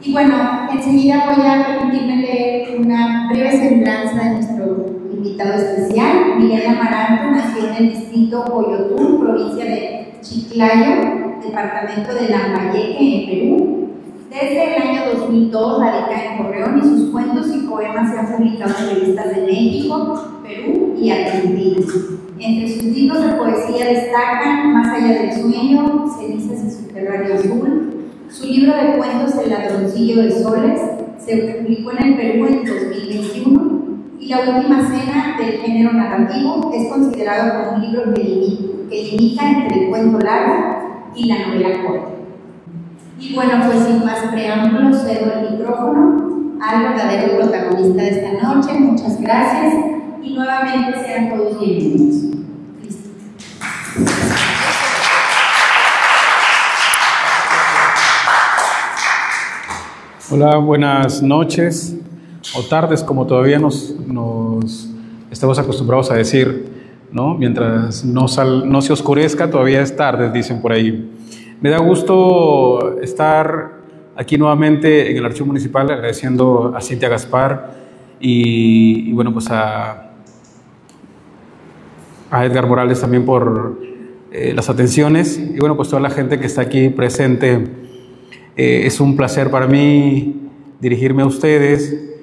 Y bueno, enseguida voy a permitirme leer una breve semblanza de nuestro invitado especial. Miguel Amaranto nació en el distrito Coyotún, provincia de Chiclayo, departamento de Lambayeque, en Perú. Desde el año 2002 radica en Torreón y sus cuentos y poemas se han publicado en revistas de México, Perú y Argentina. Entre sus libros de poesía destacan Más allá del sueño, Cenizas y subterráneo azul. Su libro de cuentos El ladroncillo de soles se publicó en el Perú en 2021 y La última cena del género narrativo es considerado como un libro que limita entre el cuento largo y la novela corta. Y bueno, pues sin más preámbulos, cedo el micrófono al verdadero protagonista de esta noche. Muchas gracias y nuevamente sean todos bienvenidos. Listo. Hola, buenas noches o tardes, como todavía nos estamos acostumbrados a decir, ¿no? Mientras no se oscurezca, todavía es tarde, dicen por ahí. Me da gusto estar aquí nuevamente en el Archivo Municipal, agradeciendo a Cintia Gaspar y bueno, pues a Edgar Morales también por las atenciones y bueno, pues toda la gente que está aquí presente. Es un placer para mí dirigirme a ustedes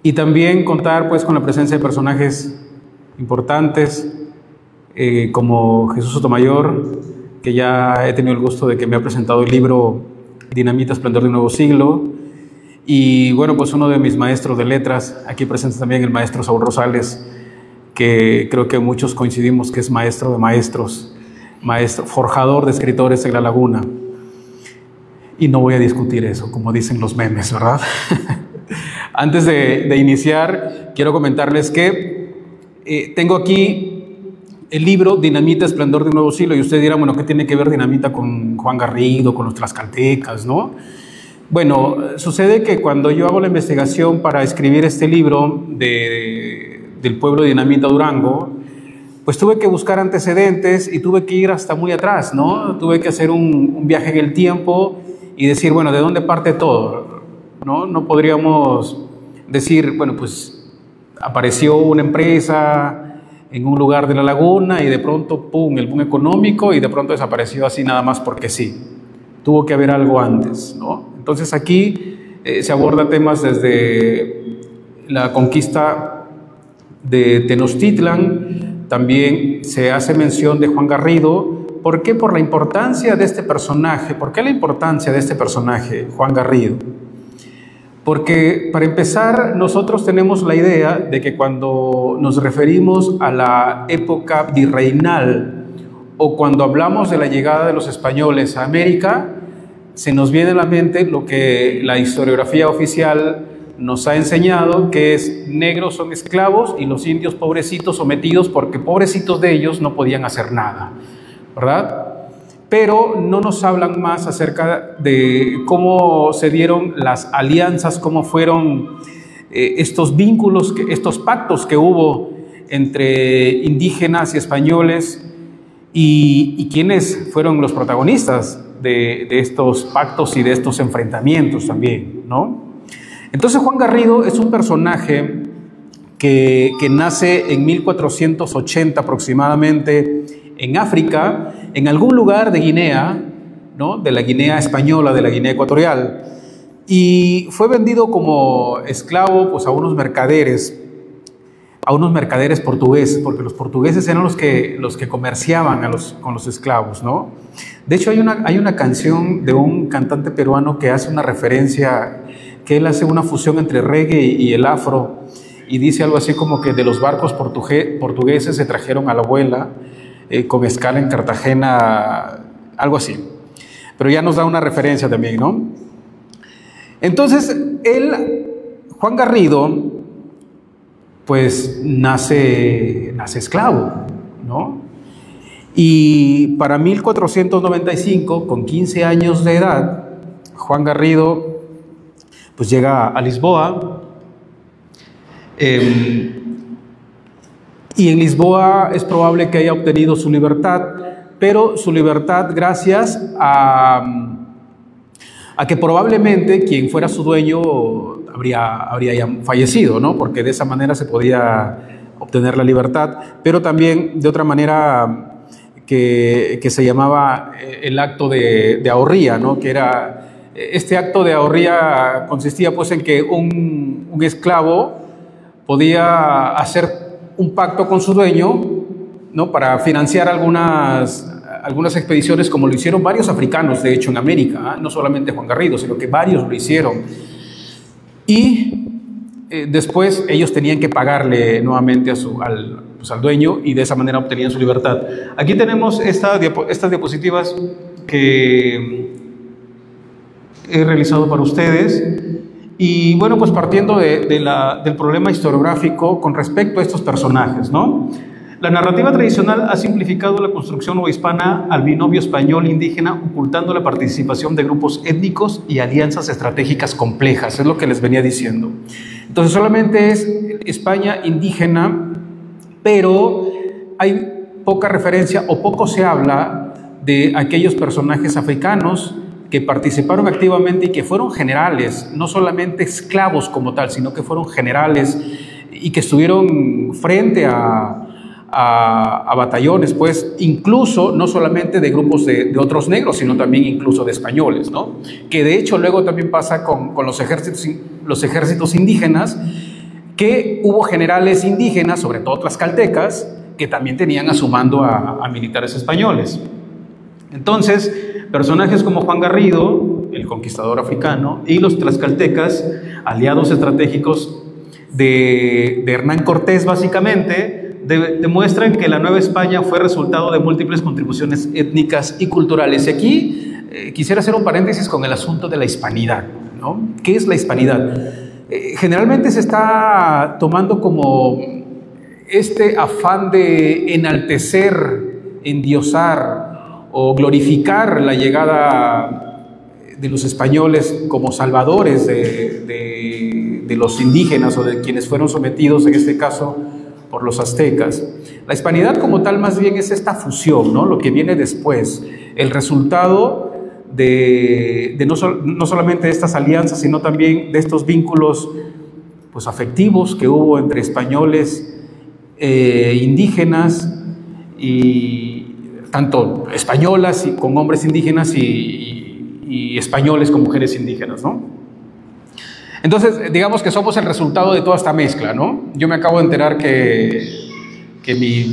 y también contar pues con la presencia de personajes importantes como Jesús Sotomayor, que ya he tenido el gusto de que me ha presentado el libro Dinamita, Esplendor de un Nuevo Siglo, y bueno, pues uno de mis maestros de letras, aquí presente también el maestro Saúl Rosales, que creo que muchos coincidimos que es maestro de maestros, maestro, forjador de escritores en La Laguna. Y no voy a discutir eso, como dicen los memes, ¿verdad? Antes de iniciar, quiero comentarles que tengo aquí el libro Dinamita, Esplendor de un Nuevo Siglo, y ustedes dirán, bueno, ¿qué tiene que ver Dinamita con Juan Garrido, con los tlaxcaltecas, no? Bueno, sucede que cuando yo hago la investigación para escribir este libro del pueblo de Dinamita, Durango, pues tuve que buscar antecedentes y tuve que ir hasta muy atrás, ¿no? Tuve que hacer un viaje en el tiempo y decir, bueno, ¿de dónde parte todo? No podríamos decir, bueno, pues apareció una empresa en un lugar de La Laguna y de pronto, pum, el boom económico y de pronto desapareció así nada más porque sí. Tuvo que haber algo antes, ¿no? Entonces aquí se aborda temas desde la conquista de Tenochtitlan, también se hace mención de Juan Garrido. ¿Por qué? Por la importancia de este personaje. ¿Por qué la importancia de este personaje, Juan Garrido? Porque, para empezar, nosotros tenemos la idea de que cuando nos referimos a la época virreinal o cuando hablamos de la llegada de los españoles a América, se nos viene a la mente lo que la historiografía oficial nos ha enseñado, que es negros son esclavos y los indios pobrecitos sometidos porque pobrecitos de ellos no podían hacer nada, ¿verdad? Pero no nos hablan más acerca de cómo se dieron las alianzas, cómo fueron estos vínculos, estos pactos que hubo entre indígenas y españoles y quiénes fueron los protagonistas de estos pactos y de estos enfrentamientos también, ¿no? Entonces Juan Garrido es un personaje que nace en 1480 aproximadamente en África, en algún lugar de Guinea, ¿no? De la Guinea española, de la Guinea ecuatorial, y fue vendido como esclavo pues, a unos mercaderes portugueses, porque los portugueses eran los que comerciaban con los esclavos, ¿no? De hecho, hay una canción de un cantante peruano que hace una referencia, que él hace una fusión entre reggae y el afro, y dice algo así como que de los barcos portugueses se trajeron a la abuela, con escala en Cartagena, algo así. Pero ya nos da una referencia también, ¿no? Entonces, Juan Garrido, pues nace esclavo, ¿no? Y para 1495, con 15 años de edad, Juan Garrido, pues llega a Lisboa, y en Lisboa es probable que haya obtenido su libertad, pero su libertad gracias a a que probablemente quien fuera su dueño habría ya fallecido, ¿no? Porque de esa manera se podía obtener la libertad, pero también de otra manera que se llamaba el acto de ahorría, ¿no? Que era, este acto de ahorría consistía pues en que un esclavo podía hacer un pacto con su dueño, ¿no? Para financiar algunas expediciones, como lo hicieron varios africanos, de hecho, en América, ¿eh? No solamente Juan Garrido, sino que varios lo hicieron. Y después ellos tenían que pagarle nuevamente al dueño, y de esa manera obtenían su libertad. Aquí tenemos estas diapositivas que he realizado para ustedes. Y bueno, pues partiendo del problema historiográfico con respecto a estos personajes, ¿no? La narrativa tradicional ha simplificado la construcción novohispana al binomio español-indígena, ocultando la participación de grupos étnicos y alianzas estratégicas complejas, es lo que les venía diciendo. Entonces solamente es España indígena, pero hay poca referencia o poco se habla de aquellos personajes africanos que participaron activamente y que fueron generales, no solamente esclavos como tal, sino que fueron generales y que estuvieron frente a batallones, pues incluso no solamente de grupos de otros negros, sino también incluso de españoles, ¿no? Que de hecho luego también pasa con los ejércitos indígenas, que hubo generales indígenas, sobre todo tlaxcaltecas, que también tenían a su mando a militares españoles. Entonces, personajes como Juan Garrido, el conquistador africano, y los tlaxcaltecas, aliados estratégicos de Hernán Cortés, básicamente, demuestran que la Nueva España fue resultado de múltiples contribuciones étnicas y culturales. Y aquí quisiera hacer un paréntesis con el asunto de la hispanidad, ¿no? ¿Qué es la hispanidad? Generalmente se está tomando como este afán de enaltecer, endiosar o glorificar la llegada de los españoles como salvadores de los indígenas o de quienes fueron sometidos, en este caso, por los aztecas. La hispanidad como tal más bien es esta fusión, ¿no? Lo que viene después, el resultado de no solamente de estas alianzas, sino también de estos vínculos pues, afectivos que hubo entre españoles, indígenas, y tanto españolas y con hombres indígenas y españoles con mujeres indígenas, ¿no? Entonces, digamos que somos el resultado de toda esta mezcla, ¿no? Yo me acabo de enterar que mi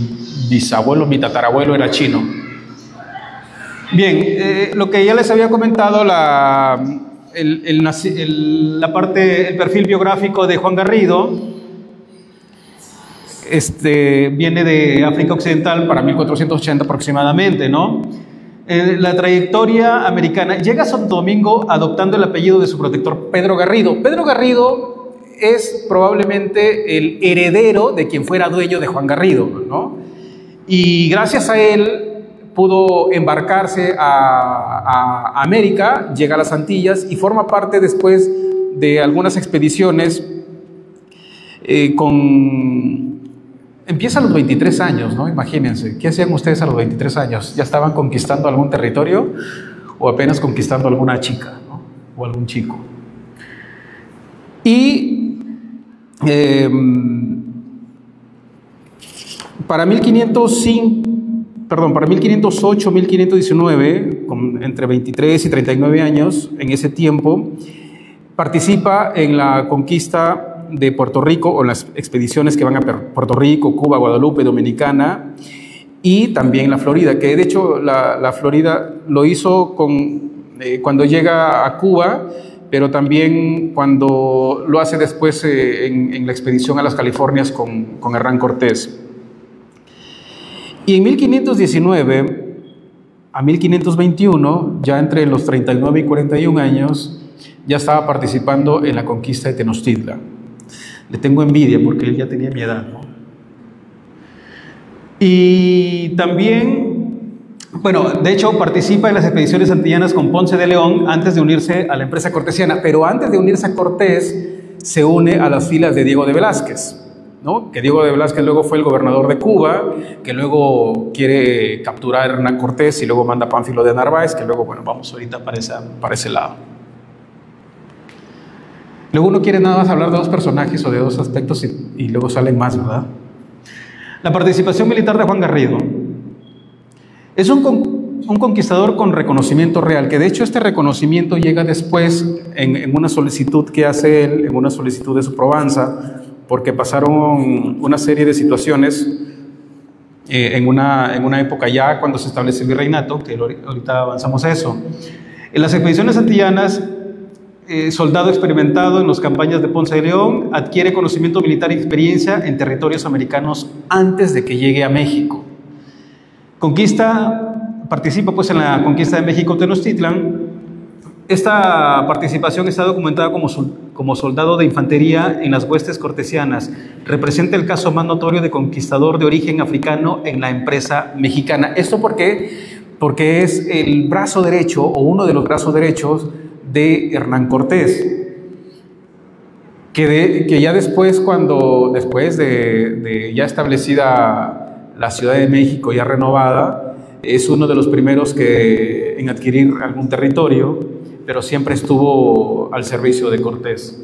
bisabuelo, mi tatarabuelo era chino. Bien, lo que ya les había comentado, el perfil biográfico de Juan Garrido, viene de África Occidental para 1480 aproximadamente, ¿no? La trayectoria americana, llega a Santo Domingo adoptando el apellido de su protector Pedro Garrido. Pedro Garrido es probablemente el heredero de quien fuera dueño de Juan Garrido, ¿no? Y gracias a él pudo embarcarse a América, llega a las Antillas y forma parte después de algunas expediciones Empieza a los 23 años, ¿no? Imagínense, ¿qué hacían ustedes a los 23 años? ¿Ya estaban conquistando algún territorio o apenas conquistando alguna chica, ¿no? O algún chico? Y para 1508, 1519, entre 23 y 39 años, en ese tiempo, participa en la conquista de Puerto Rico, o en las expediciones que van a Puerto Rico, Cuba, Guadalupe, Dominicana, y también la Florida, que de hecho la Florida lo hizo cuando llega a Cuba, pero también cuando lo hace después en la expedición a las Californias con Hernán Cortés. Y en 1519 a 1521, ya entre los 39 y 41 años, ya estaba participando en la conquista de Tenochtitlan. Le tengo envidia porque él ya tenía mi edad, ¿no? Y también, bueno, de hecho participa en las expediciones antillanas con Ponce de León antes de unirse a la empresa cortesiana, pero antes de unirse a Cortés se une a las filas de Diego de Velázquez, ¿no? Que Diego de Velázquez luego fue el gobernador de Cuba, que luego quiere capturar a Hernán Cortés y luego manda a Pánfilo de Narváez, que luego, bueno, vamos ahorita para ese lado. Luego uno quiere nada más hablar de dos personajes o de dos aspectos y luego salen más, ¿verdad? La participación militar de Juan Garrido. Es un conquistador con reconocimiento real, que de hecho este reconocimiento llega después en una solicitud que hace él, en una solicitud de su probanza, porque pasaron una serie de situaciones en una época ya cuando se establece el virreinato, que ahorita avanzamos a eso. En las expediciones antillanas, soldado experimentado en las campañas de Ponce de León, adquiere conocimiento militar y experiencia en territorios americanos antes de que llegue a México. Participa pues en la conquista de México Tenochtitlan. Esta participación está documentada como soldado de infantería en las huestes cortesianas. Representa el caso más notorio de conquistador de origen africano en la empresa mexicana. ¿Esto por qué? Porque es el brazo derecho o uno de los brazos derechos de Hernán Cortés, que ya después de ya establecida la Ciudad de México, ya renovada, es uno de los primeros en adquirir algún territorio, pero siempre estuvo al servicio de Cortés.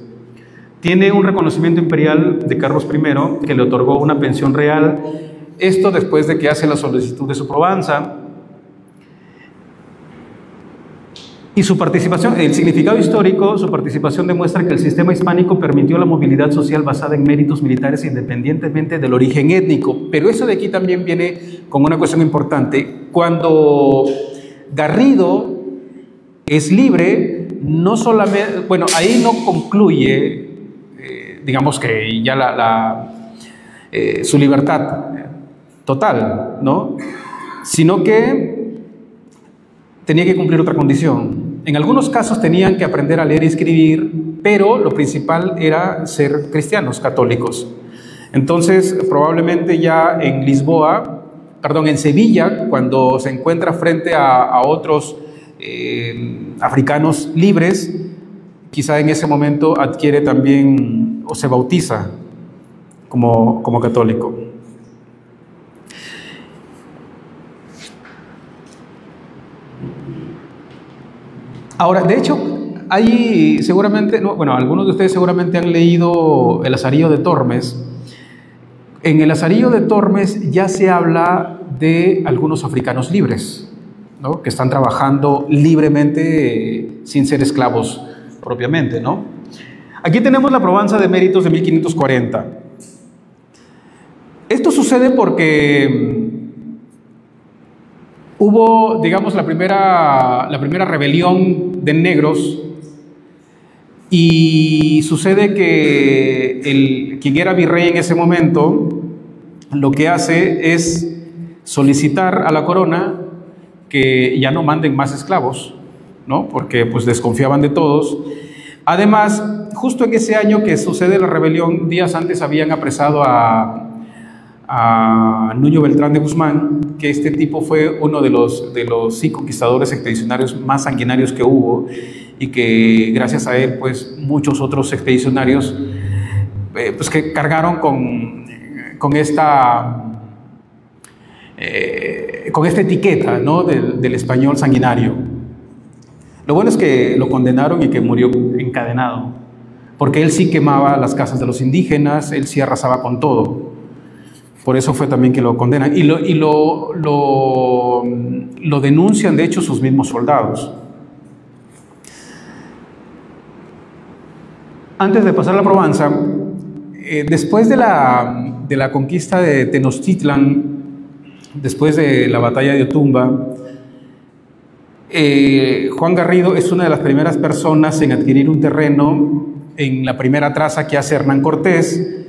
Tiene un reconocimiento imperial de Carlos I, que le otorgó una pensión real, esto después de que hace la solicitud de su probanza. Y su participación, el significado histórico, su participación demuestra que el sistema hispánico permitió la movilidad social basada en méritos militares independientemente del origen étnico. Pero eso de aquí también viene con una cuestión importante. Cuando Garrido es libre, no solamente, bueno, ahí no concluye, digamos que ya su libertad total, ¿no? Sino que tenía que cumplir otra condición. En algunos casos tenían que aprender a leer y escribir, pero lo principal era ser cristianos, católicos. Entonces, probablemente ya en Sevilla, cuando se encuentra frente a otros africanos libres, quizá en ese momento adquiere también o se bautiza como católico. Ahora, de hecho, hay seguramente, algunos de ustedes seguramente han leído El Lazarillo de Tormes. En El Lazarillo de Tormes ya se habla de algunos africanos libres, ¿no? Que están trabajando libremente sin ser esclavos propiamente, ¿no? Aquí tenemos la probanza de méritos de 1540. Esto sucede porque hubo, digamos, la primera rebelión de negros, y sucede que quien era virrey en ese momento lo que hace es solicitar a la corona que ya no manden más esclavos, ¿no? Porque pues desconfiaban de todos. Además, justo en ese año que sucede la rebelión, días antes habían apresado a Nuño Beltrán de Guzmán, que este tipo fue uno de los sí conquistadores expedicionarios más sanguinarios que hubo, y que gracias a él pues muchos otros expedicionarios pues que cargaron con esta etiqueta, ¿no? del español sanguinario. Lo bueno es que lo condenaron y que murió encadenado, porque él sí quemaba las casas de los indígenas, él sí arrasaba con todo. Por eso fue también que lo condenan. Y lo denuncian, de hecho, sus mismos soldados. Antes de pasar a la probanza, después de la conquista de Tenochtitlan, después de la batalla de Otumba, Juan Garrido es una de las primeras personas en adquirir un terreno en la primera traza que hace Hernán Cortés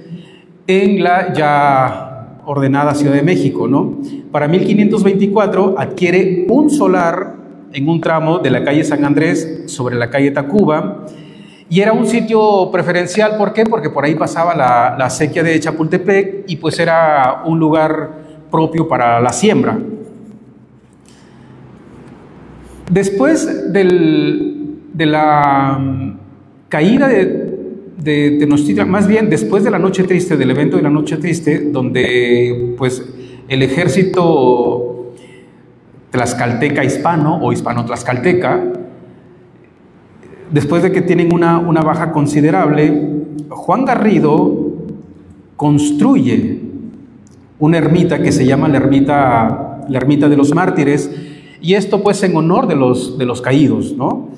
en la ya ordenada Ciudad de México, ¿no? Para 1524 adquiere un solar en un tramo de la calle San Andrés sobre la calle Tacuba, y era un sitio preferencial. ¿Por qué? Porque por ahí pasaba la acequia de Chapultepec, y pues era un lugar propio para la siembra. Después de la caída de Tenochtitlan, más bien después de la Noche Triste, del evento de la Noche Triste, donde pues el ejército tlaxcalteca hispano o hispano-tlaxcalteca después de que tienen una baja considerable, Juan Garrido construye una ermita que se llama la ermita de los mártires, y esto pues en honor de los caídos, ¿no?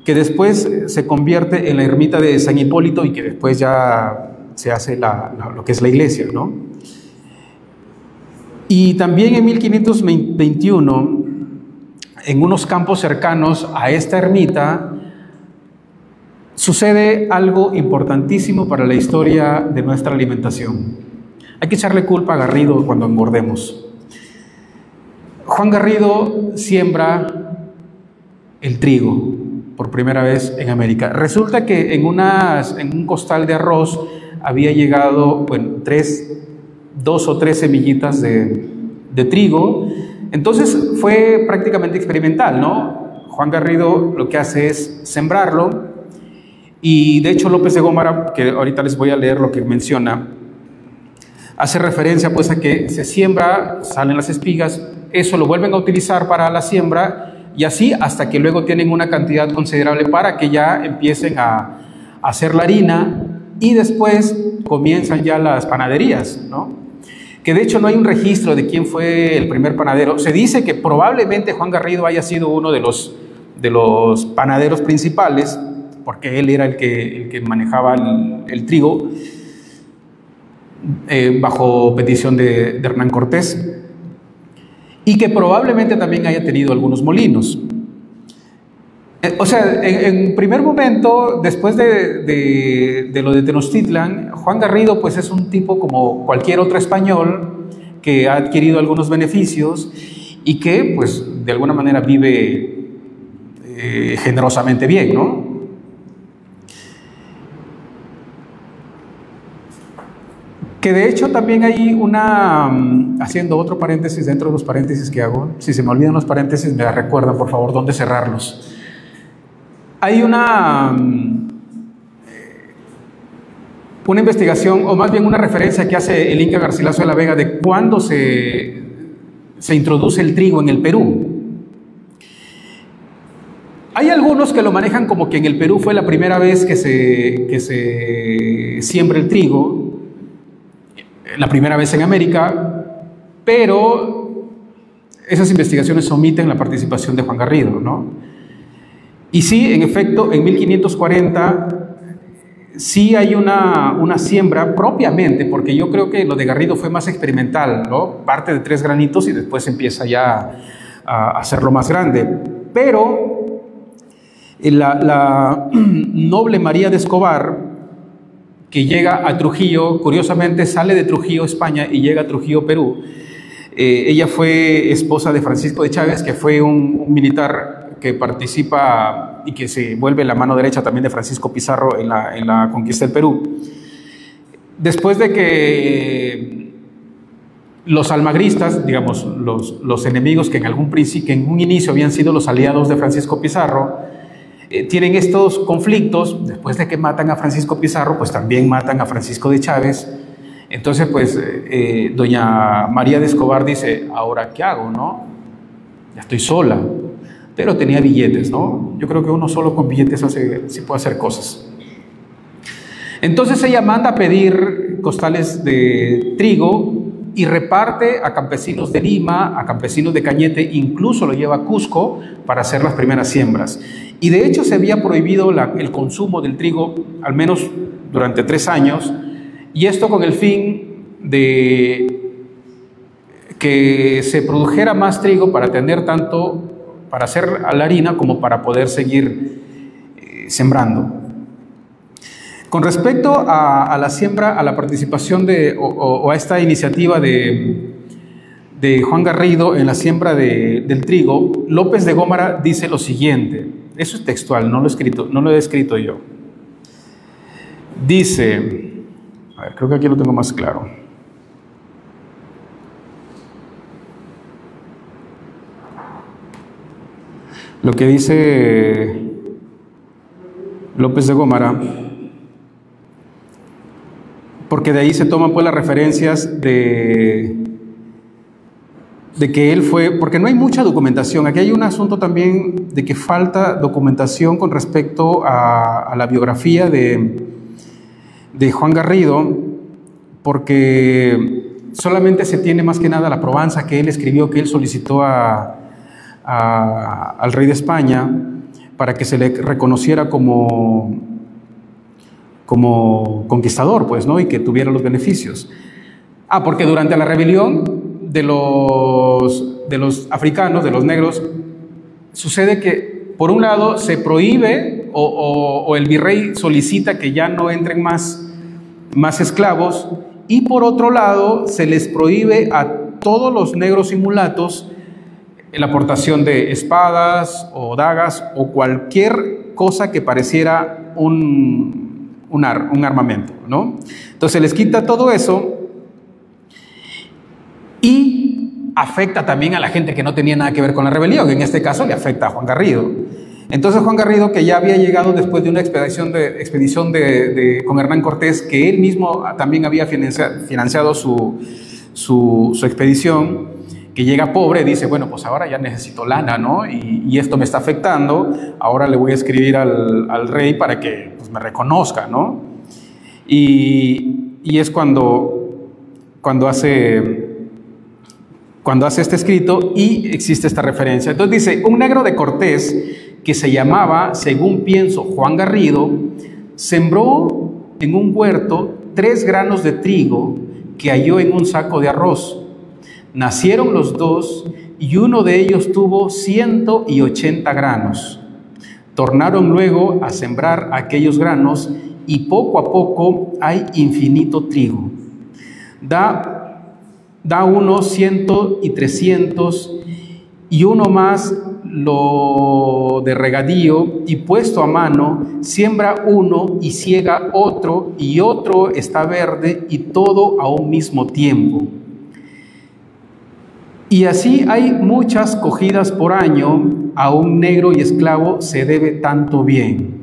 Que después se convierte en la ermita de San Hipólito y que después ya se hace lo que es la iglesia, ¿no? Y también en 1521, en unos campos cercanos a esta ermita, sucede algo importantísimo para la historia de nuestra alimentación. Hay que echarle culpa a Garrido cuando engordemos. Juan Garrido siembra el trigo por primera vez en América. Resulta que en un costal de arroz había llegado, bueno, 2 o 3 semillitas de trigo. Entonces fue prácticamente experimental, ¿no? Juan Garrido lo que hace es sembrarlo, y de hecho López de Gómara, que ahorita les voy a leer lo que menciona, hace referencia pues a que se siembra, salen las espigas, eso lo vuelven a utilizar para la siembra, y así hasta que luego tienen una cantidad considerable para que ya empiecen a hacer la harina, y después comienzan ya las panaderías, ¿no? Que de hecho no hay un registro de quién fue el primer panadero. Se dice que probablemente Juan Garrido haya sido uno de los panaderos principales, porque él era el que manejaba el trigo bajo petición de Hernán Cortés, y que probablemente también haya tenido algunos molinos. O sea, en primer momento, después de lo de Tenochtitlan, Juan Garrido pues es un tipo como cualquier otro español que ha adquirido algunos beneficios y que pues de alguna manera vive generosamente bien, ¿no? Que de hecho también hay haciendo otro paréntesis dentro de los paréntesis que hago, si se me olvidan los paréntesis me recuerdan por favor dónde cerrarlos. Hay una investigación, o más bien una referencia que hace el Inca Garcilaso de la Vega de cuándo se introduce el trigo en el Perú. Hay algunos que lo manejan como que en el Perú fue la primera vez que se siembra el trigo, la primera vez en América, pero esas investigaciones omiten la participación de Juan Garrido, ¿no? Y sí, en efecto, en 1540 sí hay una siembra propiamente, porque yo creo que lo de Garrido fue más experimental, ¿no? Parte de 3 granitos y después empieza ya a hacerlo más grande. Pero la noble María de Escobar, que llega a Trujillo, curiosamente sale de Trujillo, España, y llega a Trujillo, Perú. Ella fue esposa de Francisco de Chávez, que fue un militar que participa y que se vuelve la mano derecha también de Francisco Pizarro en la conquista del Perú. Después de que los almagristas, digamos, los enemigos que en un inicio habían sido los aliados de Francisco Pizarro, tienen estos conflictos, después de que matan a Francisco Pizarro, pues también matan a Francisco de Chávez. Entonces, pues, doña María de Escobar dice, ¿ahora qué hago, no? Ya estoy sola. Pero tenía billetes, ¿no? Yo creo que uno solo con billetes sí puede hacer cosas. Entonces ella manda a pedir costales de trigo y reparte a campesinos de Lima, a campesinos de Cañete, incluso lo lleva a Cusco para hacer las primeras siembras. Y de hecho se había prohibido el consumo del trigo, al menos durante 3 años, y esto con el fin de que se produjera más trigo para tener tanto para hacer la harina como para poder seguir sembrando. Con respecto a la siembra, a la participación o a esta iniciativa de Juan Garrido en la siembra del trigo, López de Gómara dice lo siguiente, eso es textual, no lo he escrito yo. Dice, a ver, creo que aquí lo tengo más claro. Lo que dice López de Gómara, porque de ahí se toman pues las referencias de de que él fue, porque no hay mucha documentación. Aquí hay un asunto también de que falta documentación con respecto a la biografía de Juan Garrido, porque solamente se tiene más que nada la probanza que él escribió, que él solicitó al rey de España para que se le reconociera como conquistador, pues, ¿no? Y que tuviera los beneficios. Porque durante la rebelión de los africanos, de los negros, sucede que, por un lado, se prohíbe o el virrey solicita que ya no entren más esclavos, y por otro lado, se les prohíbe a todos los negros y mulatos la aportación de espadas o dagas o cualquier cosa que pareciera un armamento, ¿no? Entonces se les quita todo eso y afecta también a la gente que no tenía nada que ver con la rebelión. En este caso le afecta a Juan Garrido. Entonces Juan Garrido, que ya había llegado después de una expedición con Hernán Cortés, que él mismo también había financiado su expedición, que llega pobre, dice, bueno, pues ahora ya necesito lana, ¿no? Y esto me está afectando, ahora le voy a escribir al rey para que pues, me reconozca, ¿no? Y es cuando hace este escrito y existe esta referencia. Entonces dice, un negro de Cortés que se llamaba, según pienso, Juan Garrido, sembró en un huerto 3 granos de trigo que halló en un saco de arroz. Nacieron los 2 y uno de ellos tuvo 180 granos. Tornaron luego a sembrar aquellos granos y poco a poco hay infinito trigo. Da unos 100 y 300 y uno más lo de regadío, y puesto a mano siembra uno y ciega otro, y otro está verde, y todo a un mismo tiempo. Y así hay muchas cogidas por año, a un negro y esclavo se debe tanto bien.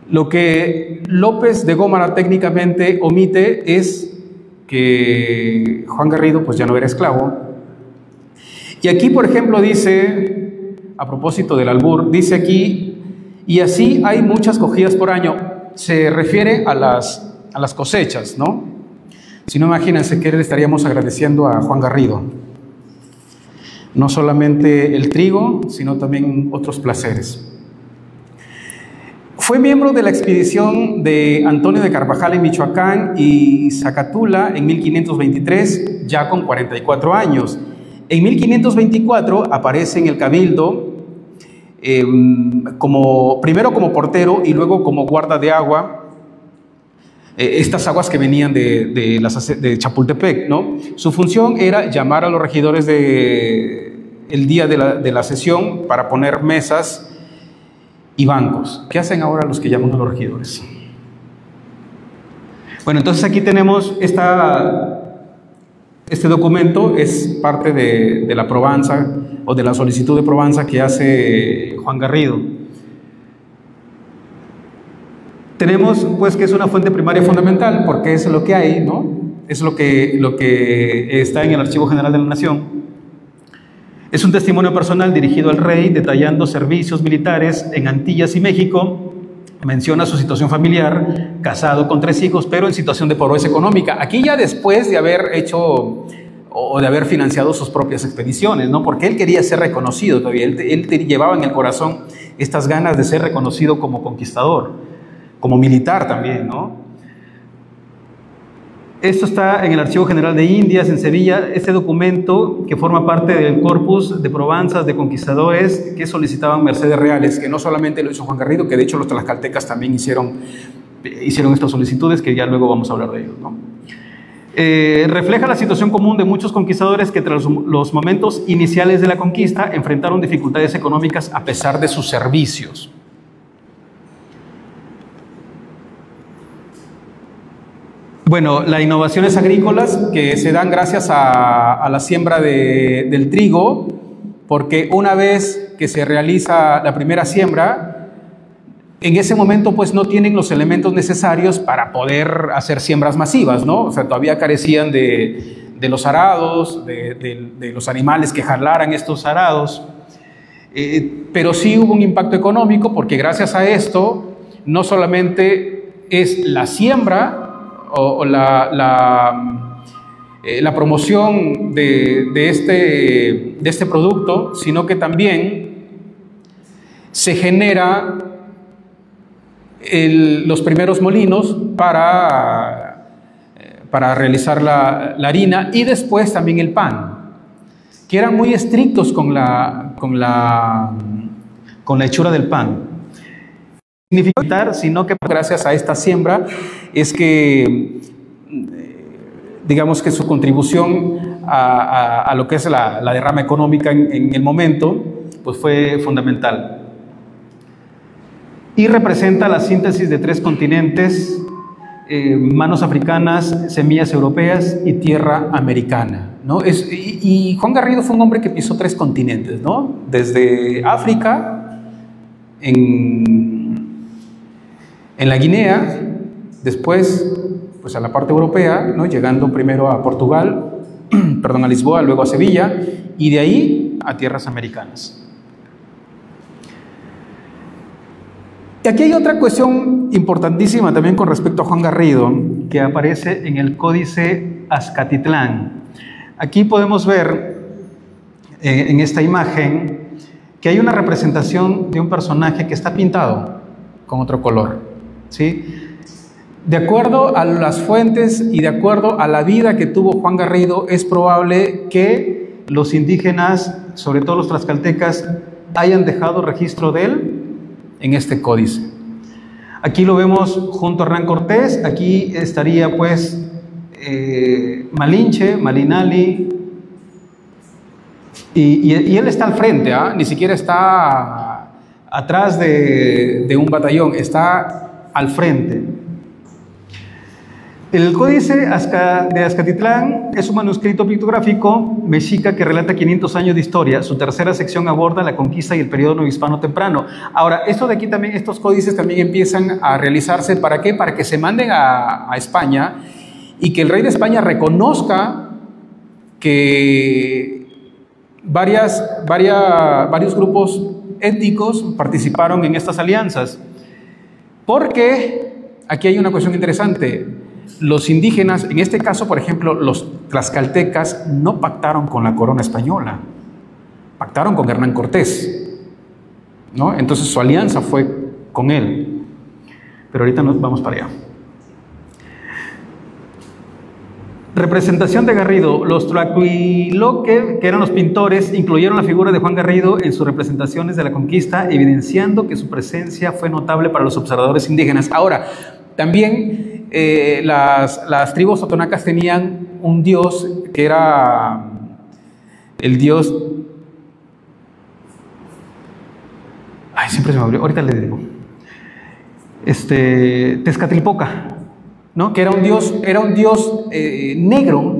Lo que López de Gómara técnicamente omite es que Juan Garrido pues ya no era esclavo. Y aquí, por ejemplo, dice, a propósito del albur, dice aquí, y así hay muchas cogidas por año. Se refiere a las cosechas, ¿no? Si no, imagínense que le estaríamos agradeciendo a Juan Garrido. No solamente el trigo, sino también otros placeres. Fue miembro de la expedición de Antonio de Carvajal en Michoacán y Zacatula en 1523, ya con 44 años. En 1524 aparece en el Cabildo, primero como portero y luego como guarda de agua, estas aguas que venían de Chapultepec, ¿no? Su función era llamar a los regidores el día de la sesión para poner mesas y bancos. ¿Qué hacen ahora los que llaman a los regidores? Bueno, entonces aquí tenemos este documento, es parte de la probanza o de la solicitud de probanza que hace Juan Garrido. Tenemos pues que es una fuente primaria fundamental porque es lo que hay, ¿no? Es lo que está en el Archivo General de la Nación. Es un testimonio personal dirigido al rey detallando servicios militares en Antillas y México. Menciona su situación familiar, casado con 3 hijos, pero en situación de pobreza económica. Aquí ya después de haber hecho o de haber financiado sus propias expediciones, ¿no? Porque él quería ser reconocido todavía. Él llevaba en el corazón estas ganas de ser reconocido como conquistador, como militar también, ¿no? Esto está en el Archivo General de Indias, en Sevilla, este documento que forma parte del corpus de probanzas de conquistadores que solicitaban mercedes reales, que no solamente lo hizo Juan Garrido, que de hecho los tlaxcaltecas también hicieron estas solicitudes, que ya luego vamos a hablar de ellos, ¿no? Refleja la situación común de muchos conquistadores que tras los momentos iniciales de la conquista enfrentaron dificultades económicas a pesar de sus servicios. Bueno, las innovaciones agrícolas que se dan gracias a la siembra del trigo, porque una vez que se realiza la primera siembra, en ese momento pues no tienen los elementos necesarios para poder hacer siembras masivas, ¿no? O sea, todavía carecían de los arados, de los animales que jalaran estos arados. Pero sí hubo un impacto económico, porque gracias a esto no solamente es la siembra o la promoción de este producto, sino que también se genera los primeros molinos para realizar la harina, y después también el pan, que eran muy estrictos con la hechura del pan. No significa, sino que gracias a esta siembra es que, digamos que su contribución a lo que es la derrama económica en el momento, pues fue fundamental. Y representa la síntesis de 3 continentes: manos africanas, semillas europeas y tierra americana, ¿no? Y Juan Garrido fue un hombre que pisó 3 continentes, ¿no? Desde África, en la Guinea, después pues a la parte europea, ¿no? Llegando primero a Portugal, perdón, a Lisboa, luego a Sevilla, y de ahí a tierras americanas. Y aquí hay otra cuestión importantísima también con respecto a Juan Garrido, que aparece en el Códice Azcatitlán. Aquí podemos ver en esta imagen que hay una representación de un personaje que está pintado con otro color, ¿sí? De acuerdo a las fuentes y de acuerdo a la vida que tuvo Juan Garrido, es probable que los indígenas, sobre todo los tlaxcaltecas, hayan dejado registro de él en este códice. Aquí lo vemos junto a Hernán Cortés. Aquí estaría pues Malinche, Malinali, y él está al frente, ni siquiera está atrás de un batallón, está al frente. El Códice de Azcatitlán es un manuscrito pictográfico mexica que relata 500 años de historia. Su tercera sección aborda la conquista y el periodo novohispano temprano. Ahora, esto de aquí también, estos códices también empiezan a realizarse, ¿para qué? Para que se manden a España y que el rey de España reconozca que varios grupos étnicos participaron en estas alianzas. Porque aquí hay una cuestión interesante. Los indígenas, en este caso, por ejemplo, los tlaxcaltecas, no pactaron con la corona española, pactaron con Hernán Cortés, ¿no? Entonces su alianza fue con él. Pero ahorita nos vamos para allá. Representación de Garrido. Los tlacuiloque, que eran los pintores, incluyeron la figura de Juan Garrido en sus representaciones de la conquista, evidenciando que su presencia fue notable para los observadores indígenas. Ahora, también las tribus totonacas tenían un dios que era el dios... Ay, siempre se me olvidó, ahorita le digo. Tezcatlipoca, ¿no? Que era un dios negro.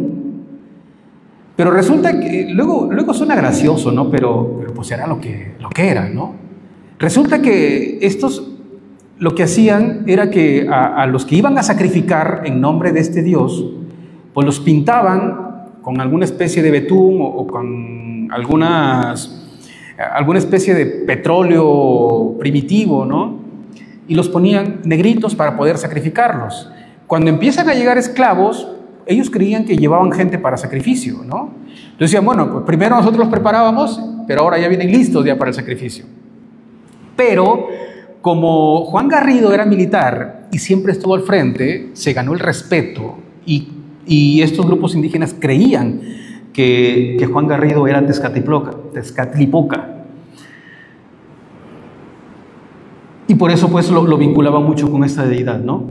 Pero resulta que, luego suena gracioso, ¿no? Pero pues era lo que era, ¿no? Resulta que estos... Lo que hacían era que a los que iban a sacrificar en nombre de este dios, pues los pintaban con alguna especie de betún o con alguna especie de petróleo primitivo, ¿no? Y los ponían negritos para poder sacrificarlos. Cuando empiezan a llegar esclavos, ellos creían que llevaban gente para sacrificio, ¿no? Entonces decían, bueno, pues primero nosotros los preparábamos, pero ahora ya vienen listos ya para el sacrificio. Pero como Juan Garrido era militar y siempre estuvo al frente, se ganó el respeto y estos grupos indígenas creían que Juan Garrido era Tezcatlipoca. Y por eso pues lo vinculaba mucho con esta deidad, ¿no?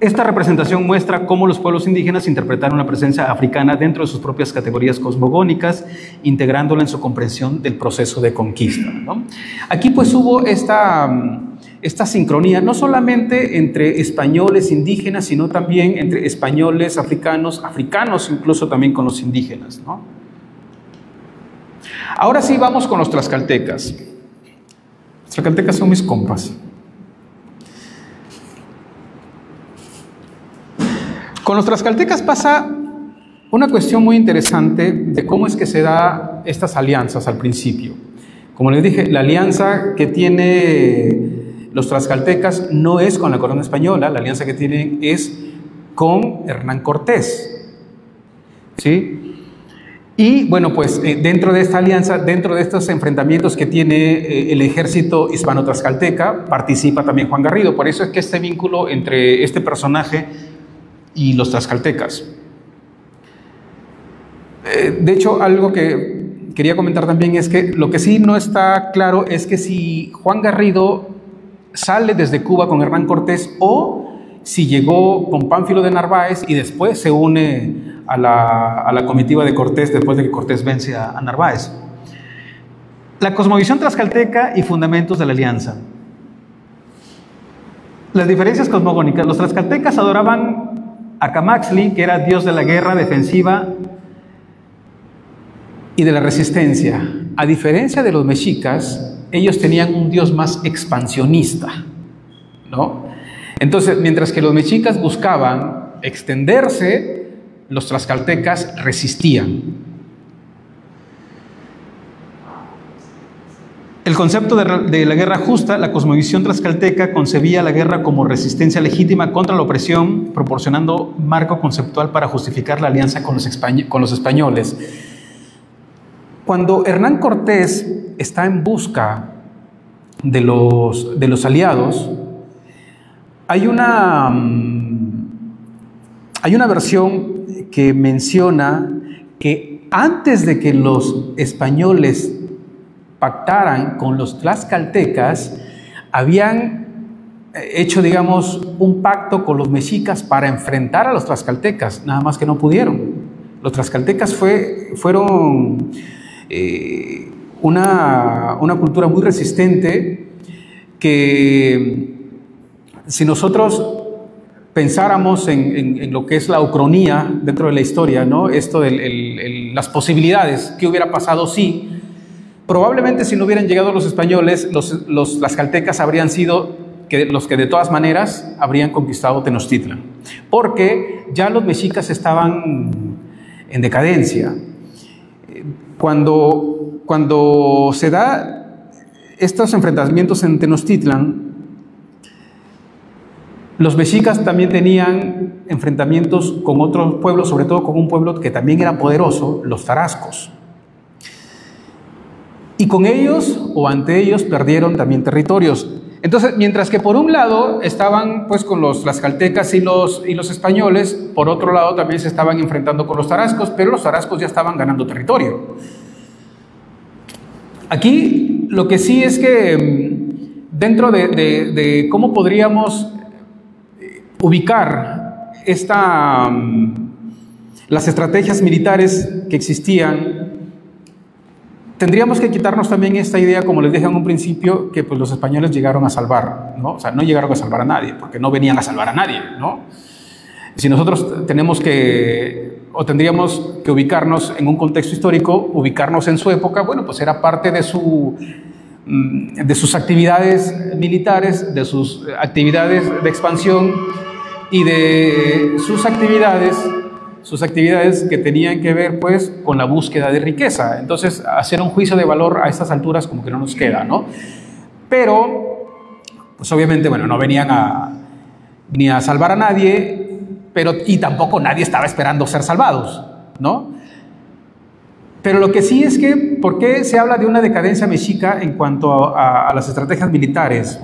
Esta representación muestra cómo los pueblos indígenas interpretaron la presencia africana dentro de sus propias categorías cosmogónicas, integrándola en su comprensión del proceso de conquista, ¿no? Aquí pues hubo esta sincronía, no solamente entre españoles indígenas, sino también entre españoles, africanos incluso también con los indígenas, ¿no? Ahora sí vamos con los tlaxcaltecas. Los tlaxcaltecas son mis compas. Con los tlaxcaltecas pasa una cuestión muy interesante de cómo es que se da estas alianzas al principio. Como les dije, la alianza que tiene los tlaxcaltecas no es con la corona española, la alianza que tienen es con Hernán Cortés, ¿sí? Y bueno, pues dentro de esta alianza, dentro de estos enfrentamientos que tiene el ejército hispano-tlaxcalteca, participa también Juan Garrido. Por eso es que este vínculo entre este personaje y los tlaxcaltecas. De hecho, algo que quería comentar también es que lo que sí no está claro es que si Juan Garrido sale desde Cuba con Hernán Cortés o si llegó con Pánfilo de Narváez y después se une a la comitiva de Cortés después de que Cortés vence a Narváez. La cosmovisión tlaxcalteca y fundamentos de la alianza. Las diferencias cosmogónicas. Los tlaxcaltecas adoraban a Camaxtli, que era dios de la guerra defensiva y de la resistencia. A diferencia de los mexicas, ellos tenían un dios más expansionista, ¿no? Entonces, mientras que los mexicas buscaban extenderse, los tlaxcaltecas resistían. El concepto de la guerra justa, la cosmovisión tlaxcalteca concebía la guerra como resistencia legítima contra la opresión, proporcionando marco conceptual para justificar la alianza con los españoles. Cuando Hernán Cortés está en busca de los aliados, hay una versión que menciona que antes de que los españoles pactaran con los tlaxcaltecas, habían hecho, digamos, un pacto con los mexicas para enfrentar a los tlaxcaltecas, nada más que no pudieron. Los tlaxcaltecas fueron una cultura muy resistente que, si nosotros pensáramos en lo que es la ucronía dentro de la historia, ¿no? Esto de las posibilidades, ¿qué hubiera pasado si? Probablemente si no hubieran llegado los españoles, los tlaxcaltecas habrían sido los que de todas maneras habrían conquistado Tenochtitlan, porque ya los mexicas estaban en decadencia. Cuando se da estos enfrentamientos en Tenochtitlan, los mexicas también tenían enfrentamientos con otros pueblos, sobre todo con un pueblo que también era poderoso, los tarascos. Y con ellos, o ante ellos, perdieron también territorios. Entonces, mientras que por un lado estaban pues con los tlaxcaltecas y los españoles, por otro lado también se estaban enfrentando con los tarascos, pero los tarascos ya estaban ganando territorio. Aquí lo que sí es que dentro de cómo podríamos ubicar las estrategias militares que existían, tendríamos que quitarnos también esta idea, como les dije en un principio, que pues los españoles llegaron a salvar, ¿no? O sea, no llegaron a salvar a nadie, porque no venían a salvar a nadie, ¿no? Si nosotros tendríamos que ubicarnos en un contexto histórico, ubicarnos en su época, bueno, pues era parte de sus actividades militares, de sus actividades de expansión y de sus actividades que tenían que ver pues con la búsqueda de riqueza. Entonces, hacer un juicio de valor a estas alturas como que no nos queda, ¿no? Pero, pues obviamente, bueno, no venían ni a salvar a nadie, y tampoco nadie estaba esperando ser salvados, ¿no? Pero lo que sí es que, ¿por qué se habla de una decadencia mexica en cuanto a las estrategias militares?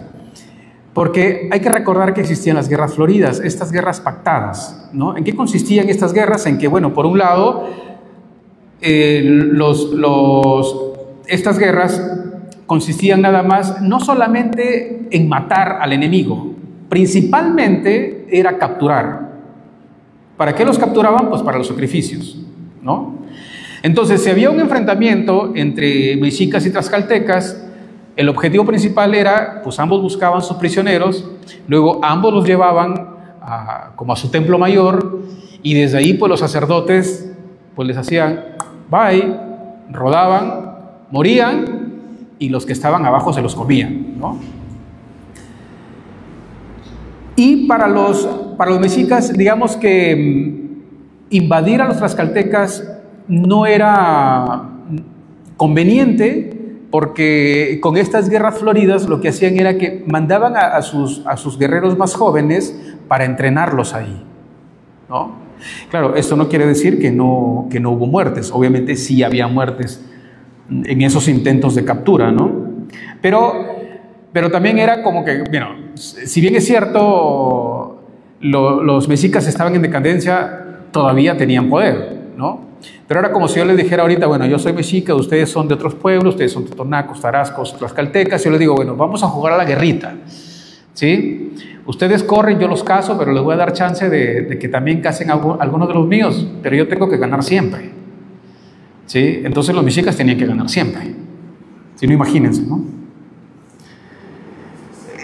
Porque hay que recordar que existían las guerras floridas, estas guerras pactadas, ¿no? ¿En qué consistían estas guerras? En que, bueno, por un lado, estas guerras consistían nada más, no solamente en matar al enemigo, principalmente era capturar. ¿Para qué los capturaban? Pues para los sacrificios, ¿no? Entonces, si había un enfrentamiento entre mexicas y tlaxcaltecas, el objetivo principal era, pues ambos buscaban sus prisioneros, luego ambos los llevaban como a su templo mayor, y desde ahí pues los sacerdotes pues les hacían bye, rodaban, morían, y los que estaban abajo se los comían, ¿no? Y para los mexicas, digamos que invadir a los tlaxcaltecas no era conveniente, porque con estas guerras floridas lo que hacían era que mandaban a sus guerreros más jóvenes para entrenarlos ahí, ¿no? Claro, esto no quiere decir que no hubo muertes. Obviamente sí había muertes en esos intentos de captura, ¿no? Pero también era como que, bueno, si bien es cierto, los mexicas estaban en decadencia, todavía tenían poder, ¿no? Pero era como si yo les dijera ahorita, bueno, yo soy mexica, ustedes son de otros pueblos, ustedes son totonacos, tarascos, tlaxcaltecas, yo les digo, bueno, vamos a jugar a la guerrita, ¿sí? Ustedes corren, yo los caso, pero les voy a dar chance de que también casen algunos de los míos, pero yo tengo que ganar siempre, ¿sí? Entonces los mexicas tenían que ganar siempre, si no, imagínense, ¿no?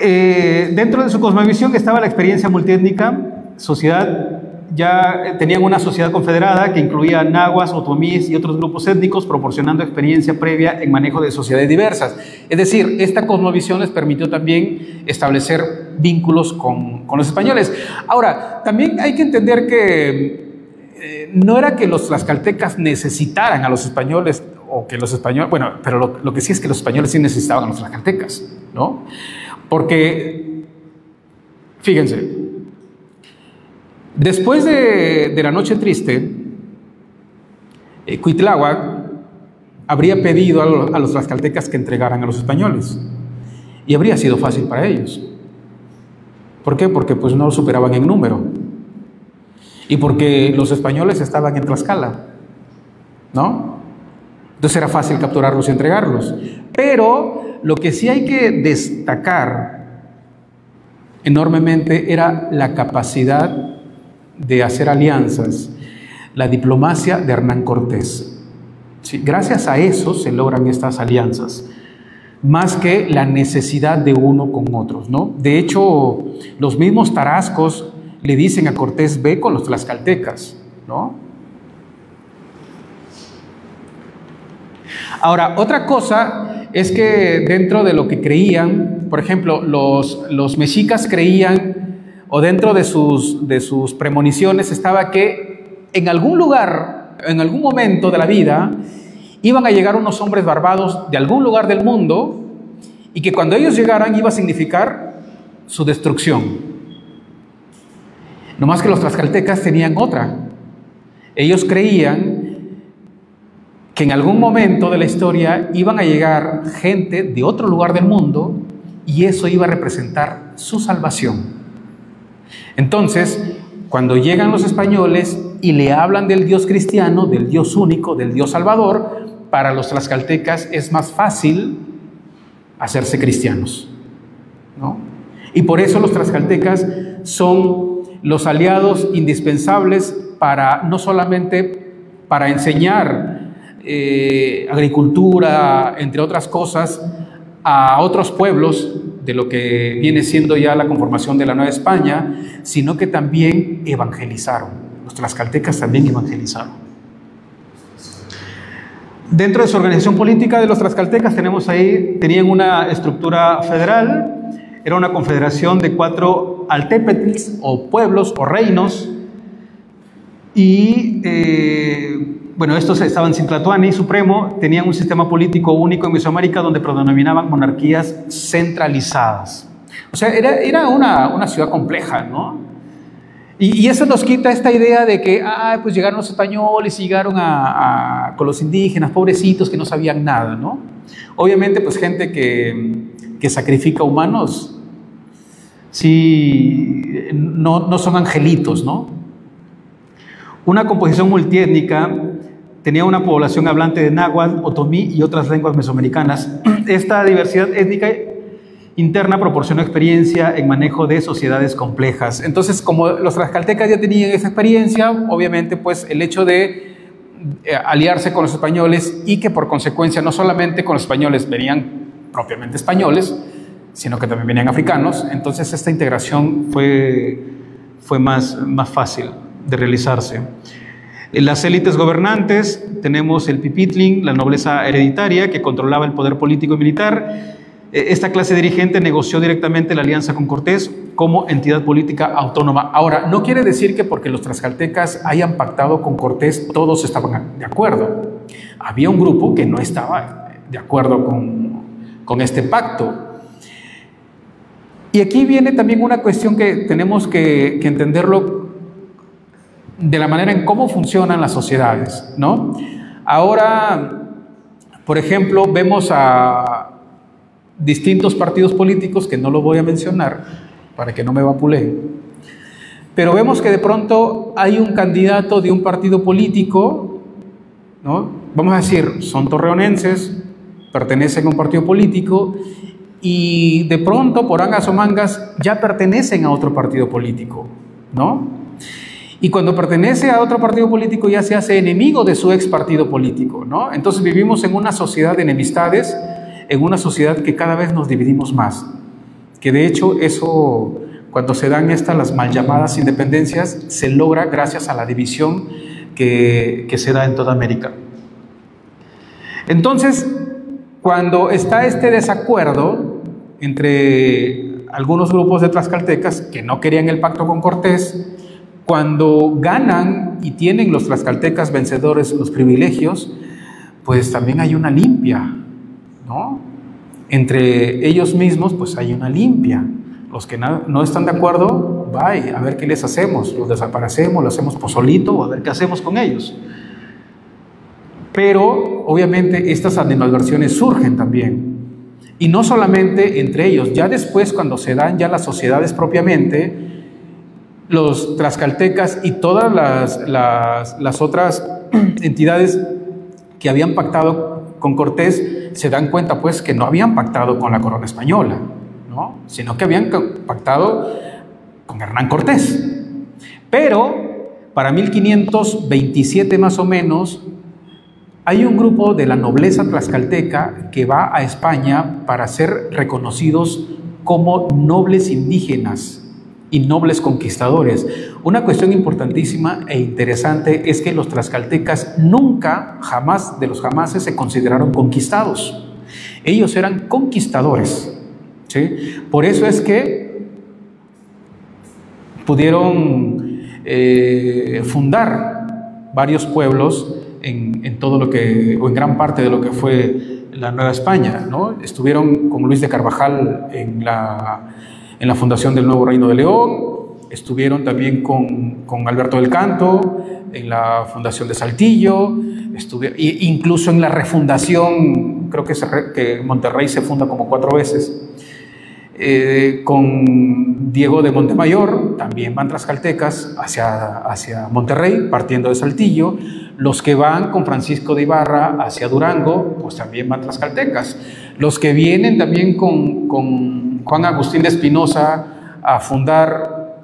Dentro de su cosmovisión estaba la experiencia multiétnica, sociedad. Ya tenían una sociedad confederada que incluía nahuas, otomíes y otros grupos étnicos, proporcionando experiencia previa en manejo de sociedades diversas. Es decir, esta cosmovisión les permitió también establecer vínculos con los españoles. Ahora, también hay que entender que no era que los tlaxcaltecas necesitaran a los españoles, o que los españoles, bueno, pero lo que sí es que los españoles sí necesitaban a los tlaxcaltecas, ¿no? Porque, fíjense, después de la Noche Triste, Cuitláhuac habría pedido a los tlaxcaltecas que entregaran a los españoles, y habría sido fácil para ellos. ¿Por qué? Porque pues no superaban en número, y porque los españoles estaban en Tlaxcala, ¿no? Entonces era fácil capturarlos y entregarlos. Pero lo que sí hay que destacar enormemente era la capacidad de hacer alianzas, la diplomacia de Hernán Cortés. Sí, gracias a eso se logran estas alianzas, más que la necesidad de uno con otros, ¿no? De hecho, los mismos tarascos le dicen a Cortés, ve con los tlaxcaltecas, ¿no? Ahora, otra cosa es que dentro de lo que creían, por ejemplo, los mexicas creían, o dentro de sus premoniciones estaba que en algún lugar, en algún momento de la vida, iban a llegar unos hombres barbados de algún lugar del mundo, y que cuando ellos llegaran iba a significar su destrucción. No más que los tlaxcaltecas tenían otra. Ellos creían que en algún momento de la historia iban a llegar gente de otro lugar del mundo, y eso iba a representar su salvación. Entonces, cuando llegan los españoles y le hablan del Dios cristiano, del Dios único, del Dios salvador, para los tlaxcaltecas es más fácil hacerse cristianos, ¿no? Y por eso los tlaxcaltecas son los aliados indispensables para, no solamente para enseñar agricultura, entre otras cosas, a otros pueblos de lo que viene siendo ya la conformación de la Nueva España, sino que también evangelizaron. Los tlaxcaltecas también evangelizaron. Dentro de su organización política de los tlaxcaltecas tenían una estructura federal, era una confederación de 4 altépetls o pueblos o reinos, y bueno, estos estaban en Tlatoani, Supremo, tenían un sistema político único en Mesoamérica donde predominaban monarquías centralizadas. O sea, era una ciudad compleja, ¿no? Y eso nos quita esta idea de que, pues llegaron los españoles y llegaron con los indígenas, pobrecitos que no sabían nada, ¿no? Obviamente, pues gente que sacrifica humanos, sí, no son angelitos, ¿no? Una composición multiétnica tenía una población hablante de náhuatl, otomí y otras lenguas mesoamericanas. Esta diversidad étnica interna proporcionó experiencia en manejo de sociedades complejas. Entonces, como los tlaxcaltecas ya tenían esa experiencia, obviamente, pues el hecho de aliarse con los españoles, y que por consecuencia no solamente con los españoles venían propiamente españoles, sino que también venían africanos, entonces esta integración fue más fácil de realizarse. En las élites gobernantes tenemos el pipitlin, la nobleza hereditaria que controlaba el poder político y militar. Esta clase dirigente negoció directamente la alianza con Cortés como entidad política autónoma. Ahora, no quiere decir que porque los tlaxcaltecas hayan pactado con Cortés todos estaban de acuerdo. Había un grupo que no estaba de acuerdo con este pacto. Y aquí viene también una cuestión que tenemos que entenderlo de la manera en cómo funcionan las sociedades, ¿no? Ahora, por ejemplo, vemos a distintos partidos políticos, que no lo voy a mencionar para que no me vapuleen, pero vemos que de pronto hay un candidato de un partido político, ¿no? Vamos a decir, son torreonenses, pertenecen a un partido político y de pronto, por angas o mangas, ya pertenecen a otro partido político, ¿no? Y cuando pertenece a otro partido político ya se hace enemigo de su ex partido político, ¿no? Entonces vivimos en una sociedad de enemistades, en una sociedad que cada vez nos dividimos más, que de hecho eso, cuando se dan las mal llamadas independencias, se logra gracias a la división que se da en toda América. Entonces, cuando está este desacuerdo entre algunos grupos de tlaxcaltecas que no querían el pacto con Cortés, cuando ganan y tienen los tlaxcaltecas vencedores los privilegios, pues también hay una limpia, ¿no? Entre ellos mismos, pues hay una limpia. Los que no están de acuerdo, a ver qué les hacemos, los desaparecemos, lo hacemos pozolito, o a ver qué hacemos con ellos. Pero, obviamente, estas animadversiones surgen también. Y no solamente entre ellos, ya después, cuando se dan ya las sociedades propiamente, los tlaxcaltecas y todas las otras entidades que habían pactado con Cortés se dan cuenta pues que no habían pactado con la corona española, ¿no? Sino que habían pactado con Hernán Cortés. Pero para 1527 más o menos hay un grupo de la nobleza tlaxcalteca que va a España para ser reconocidos como nobles indígenas y nobles conquistadores. Una cuestión importantísima e interesante es que los tlaxcaltecas nunca, jamás de los jamases, se consideraron conquistados. Ellos eran conquistadores, ¿sí? Por eso es que pudieron fundar varios pueblos en todo lo que, o en gran parte de lo que fue la Nueva España, ¿no? Estuvieron con Luis de Carvajal en la fundación del nuevo Reino de León, estuvieron también con Alberto del Canto en la fundación de Saltillo, incluso en la refundación, creo que Monterrey se funda como 4 veces, con Diego de Montemayor, también van tlaxcaltecas hacia Monterrey, partiendo de Saltillo. Los que van con Francisco de Ibarra hacia Durango, pues también van tlaxcaltecas. Los que vienen también con Juan Agustín de Espinosa a fundar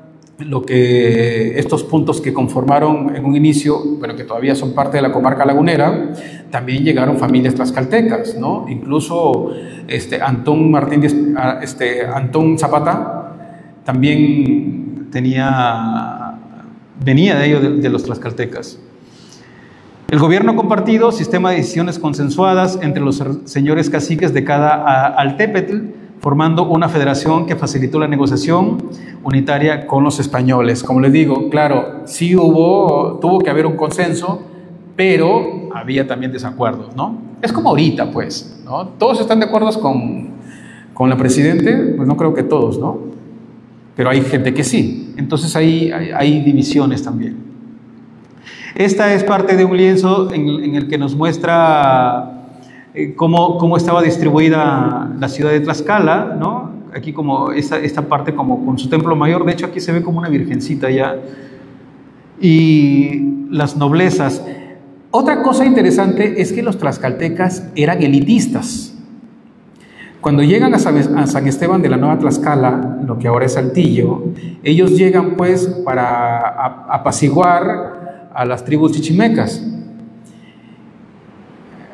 estos puntos que conformaron en un inicio, bueno, que todavía son parte de la comarca lagunera, también llegaron familias tlaxcaltecas, ¿no? Incluso Antón Zapata también venía de ellos, de los tlaxcaltecas. El gobierno compartido, sistema de decisiones consensuadas entre los señores caciques de cada altépetl, formando una federación que facilitó la negociación unitaria con los españoles. Como les digo, claro, sí tuvo que haber un consenso, pero había también desacuerdos, ¿no? Es como ahorita, pues, ¿no? ¿Todos están de acuerdo con la presidente? Pues no creo que todos, ¿no? Pero hay gente que sí. Entonces hay divisiones también. Esta es parte de un lienzo en el que nos muestra cómo estaba distribuida la ciudad de Tlaxcala, ¿no? Aquí como esta parte como con su templo mayor, de hecho aquí se ve como una virgencita ya, y las noblezas. Otra cosa interesante es que los tlaxcaltecas eran elitistas. Cuando llegan a San Esteban de la Nueva Tlaxcala, lo que ahora es Saltillo, ellos llegan pues para apaciguar a las tribus chichimecas,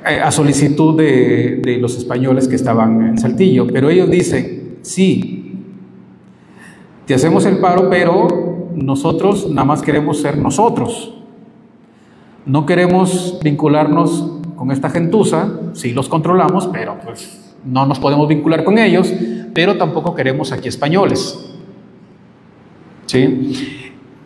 a solicitud de los españoles que estaban en Saltillo. Pero ellos dicen, sí, te hacemos el paro, pero nosotros nada más queremos ser nosotros. No queremos vincularnos con esta gentuza, sí los controlamos, pero pues no nos podemos vincular con ellos, pero tampoco queremos aquí españoles. ¿Sí?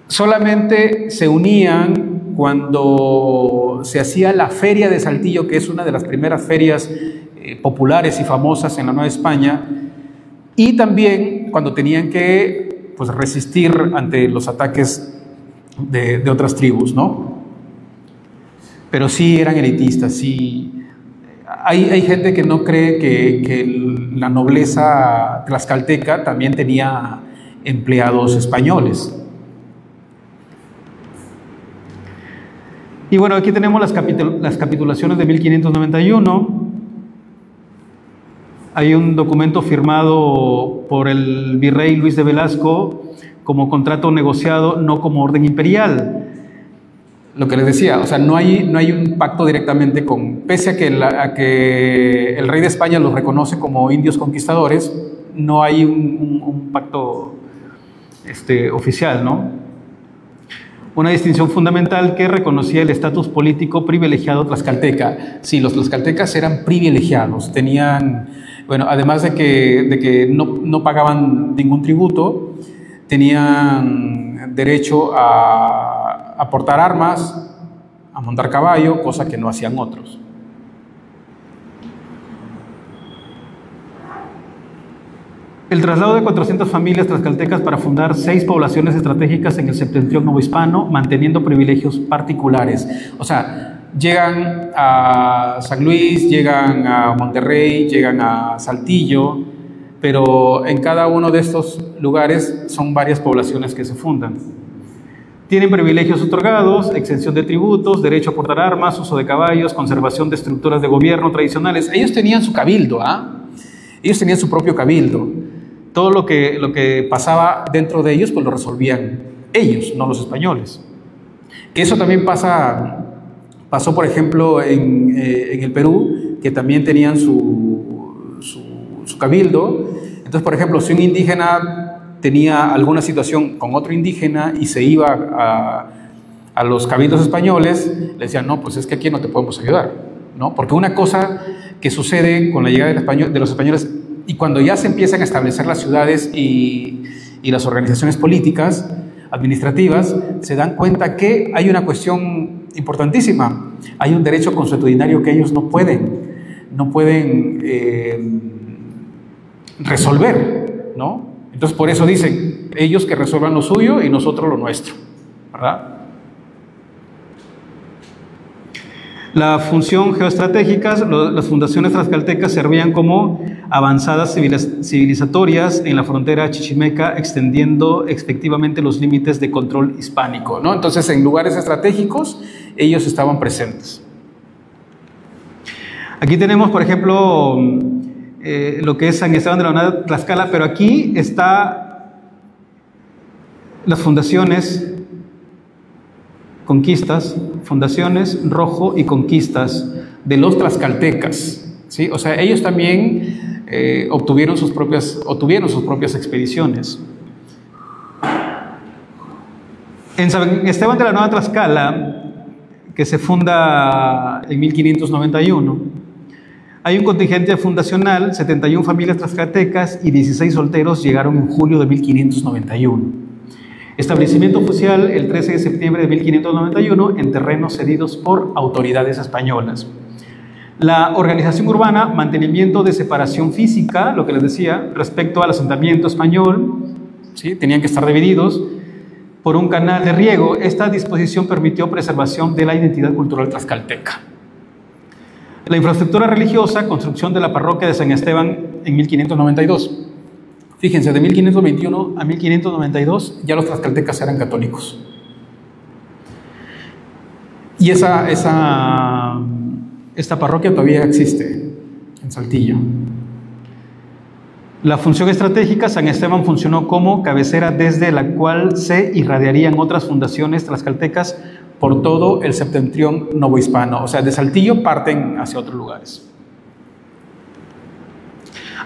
Solamente se unían cuando se hacía la Feria de Saltillo, que es una de las primeras ferias populares y famosas en la Nueva España, y también cuando tenían que pues, resistir ante los ataques de otras tribus, ¿no? Pero sí eran elitistas, sí. Hay gente que no cree que la nobleza tlaxcalteca también tenía empleados españoles. Y bueno, aquí tenemos las capitulaciones de 1591. Hay un documento firmado por el virrey Luis de Velasco como contrato negociado, no como orden imperial. Lo que les decía, o sea, no hay un pacto directamente pese a que el rey de España los reconoce como indios conquistadores, no hay un pacto oficial, ¿no? Una distinción fundamental que reconocía el estatus político privilegiado tlaxcalteca. Sí, los tlaxcaltecas eran privilegiados, tenían, bueno, además de que no pagaban ningún tributo, tenían derecho a portar armas, a montar caballo, cosa que no hacían otros. El traslado de 400 familias tlaxcaltecas para fundar 6 poblaciones estratégicas en el septentrión novohispano, manteniendo privilegios particulares. O sea, llegan a San Luis, llegan a Monterrey, llegan a Saltillo, pero en cada uno de estos lugares son varias poblaciones que se fundan. Tienen privilegios otorgados, exención de tributos, derecho a portar armas, uso de caballos, conservación de estructuras de gobierno tradicionales. Ellos tenían su cabildo, ellos tenían su propio cabildo. Todo lo que pasaba dentro de ellos, pues lo resolvían ellos, no los españoles. Que eso también pasó, por ejemplo, en el Perú, que también tenían su cabildo. Entonces, por ejemplo, si un indígena tenía alguna situación con otro indígena y se iba a los cabildos españoles, le decían, no, pues es que aquí no te podemos ayudar, ¿no? Porque una cosa que sucede con la llegada de los españoles, y cuando ya se empiezan a establecer las ciudades y las organizaciones políticas, administrativas, se dan cuenta que hay una cuestión importantísima. Hay un derecho consuetudinario que ellos no pueden resolver, ¿no? Entonces, por eso dicen, ellos que resuelvan lo suyo y nosotros lo nuestro, ¿verdad? La función geoestratégica, las fundaciones tlaxcaltecas servían como avanzadas civilizatorias en la frontera chichimeca, extendiendo efectivamente los límites de control hispánico, ¿no? Entonces, en lugares estratégicos, ellos estaban presentes. Aquí tenemos, por ejemplo, lo que es San Esteban de la Unidad Tlaxcala, pero aquí está las fundaciones, conquistas, fundaciones, rojo y conquistas de los tlaxcaltecas, ¿sí? O sea, ellos también obtuvieron sus propias expediciones. En San Esteban de la Nueva Tlaxcala, que se funda en 1591, hay un contingente fundacional, 71 familias tlaxcaltecas y 16 solteros llegaron en julio de 1591. Establecimiento oficial el 13 de septiembre de 1591 en terrenos cedidos por autoridades españolas. La organización urbana, mantenimiento de separación física, lo que les decía, respecto al asentamiento español, ¿sí? Tenían que estar divididos por un canal de riego. Esta disposición permitió preservación de la identidad cultural tlaxcalteca. La infraestructura religiosa, construcción de la parroquia de San Esteban en 1592. Fíjense, de 1521 a 1592 ya los tlaxcaltecas eran católicos. Y esta parroquia todavía existe en Saltillo. La función estratégica, San Esteban funcionó como cabecera desde la cual se irradiarían otras fundaciones tlaxcaltecas por todo el septentrión novohispano. O sea, de Saltillo parten hacia otros lugares.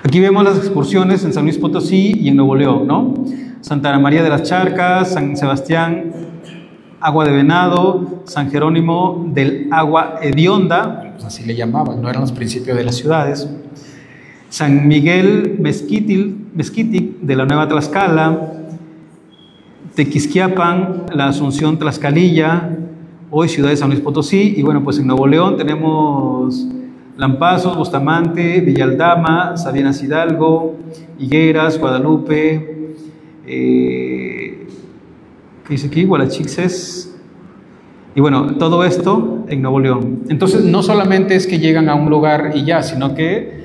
Aquí vemos las excursiones en San Luis Potosí y en Nuevo León, ¿no? Santa María de las Charcas, San Sebastián, Agua de Venado, San Jerónimo del Agua Hedionda, pues así le llamaban, no eran los principios de las ciudades. San Miguel Mezquitic de la Nueva Tlaxcala, Tequisquiapan, la Asunción Tlaxcalilla, hoy ciudad de San Luis Potosí, y bueno, pues en Nuevo León tenemos Lampazos, Bustamante, Villaldama, Sabinas Hidalgo, Higueras, Guadalupe, ¿qué dice aquí? Gualachixes, y bueno, todo esto en Nuevo León. Entonces, no solamente es que llegan a un lugar y ya, sino que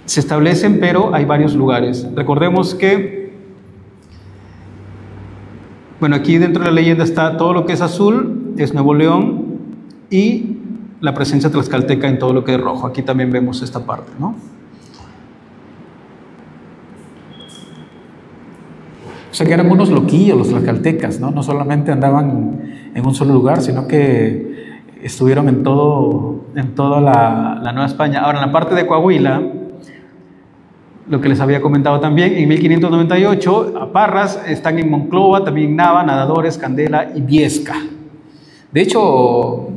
se establecen, pero hay varios lugares. Recordemos que, bueno, aquí dentro de la leyenda está todo lo que es azul, es Nuevo León, y la presencia tlaxcalteca en todo lo que es rojo. Aquí también vemos esta parte, ¿no? O sea que eran unos loquillos los tlaxcaltecas, ¿no? No solamente andaban en un solo lugar, sino que estuvieron en toda la Nueva España. Ahora, en la parte de Coahuila, lo que les había comentado también, en 1598, a Parras están en Monclova, también Nava, Nadadores, Candela y Viesca. De hecho,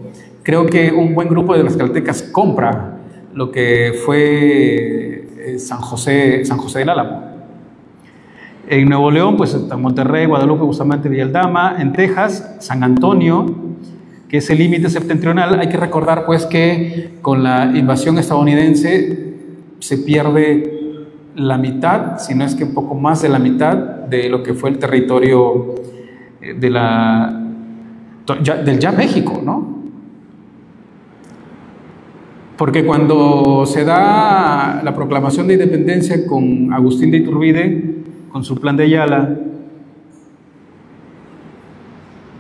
creo que un buen grupo de tlaxcaltecas compra lo que fue San José del Álamo. En Nuevo León, pues está Monterrey, Guadalupe, Bustamante, Villaldama. En Texas, San Antonio, que es el límite septentrional. Hay que recordar pues que con la invasión estadounidense se pierde la mitad, si no es que un poco más de la mitad de lo que fue el territorio del ya México, ¿no? Porque cuando se da la proclamación de independencia con Agustín de Iturbide, con su plan de Ayala,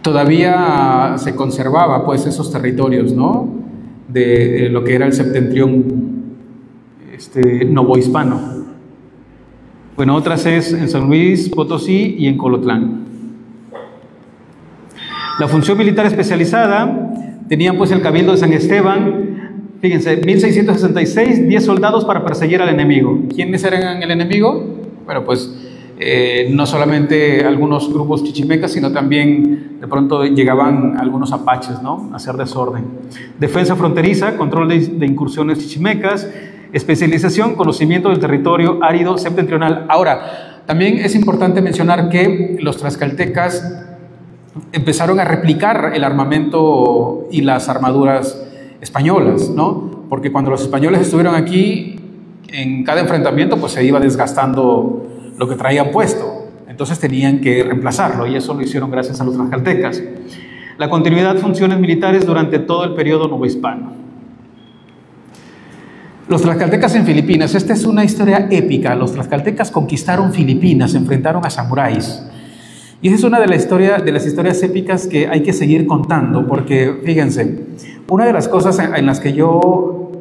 todavía se conservaba pues esos territorios, ¿no? De lo que era el septentrión novohispano. Bueno, otras es en San Luis Potosí y en Colotlán. La función militar especializada tenían pues el Cabildo de San Esteban. Fíjense, 1666, 10 soldados para perseguir al enemigo. ¿Quiénes eran el enemigo? Bueno, pues no solamente algunos grupos chichimecas, sino también de pronto llegaban algunos apaches, ¿no? A hacer desorden. Defensa fronteriza, control de incursiones chichimecas, especialización, conocimiento del territorio árido septentrional. Ahora, también es importante mencionar que los tlaxcaltecas empezaron a replicar el armamento y las armaduras españolas, ¿no? Porque cuando los españoles estuvieron aquí, en cada enfrentamiento pues se iba desgastando lo que traían puesto, entonces tenían que reemplazarlo, y eso lo hicieron gracias a los tlaxcaltecas. La continuidad de funciones militares durante todo el periodo novohispano. Los tlaxcaltecas en Filipinas, esta es una historia épica. Los tlaxcaltecas conquistaron Filipinas, se enfrentaron a samuráis. Y esa es una de las historias épicas que hay que seguir contando, porque fíjense, una de las cosas en las que yo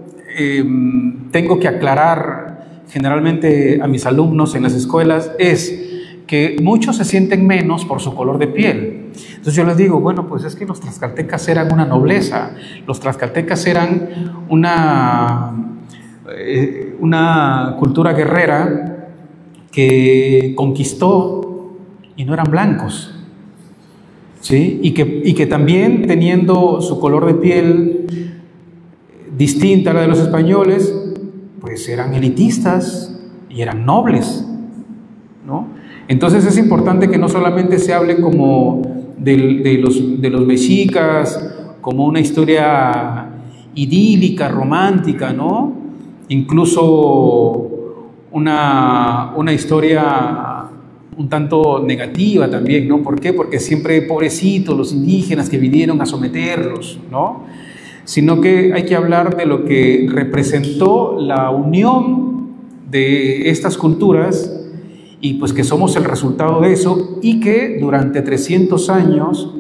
tengo que aclarar generalmente a mis alumnos en las escuelas es que muchos se sienten menos por su color de piel. Entonces yo les digo, bueno, pues es que los tlaxcaltecas eran una nobleza, los tlaxcaltecas eran una cultura guerrera que conquistó y no eran blancos, ¿sí? Y que también teniendo su color de piel distinta a la de los españoles, pues eran elitistas y eran nobles, ¿no? Entonces es importante que no solamente se hable como de los mexicas, como una historia idílica, romántica, ¿no? Incluso una historia un tanto negativa también, ¿no? ¿Por qué? Porque siempre pobrecitos los indígenas que vinieron a someterlos, ¿no? Sino que hay que hablar de lo que representó la unión de estas culturas y pues que somos el resultado de eso, y que durante 300 años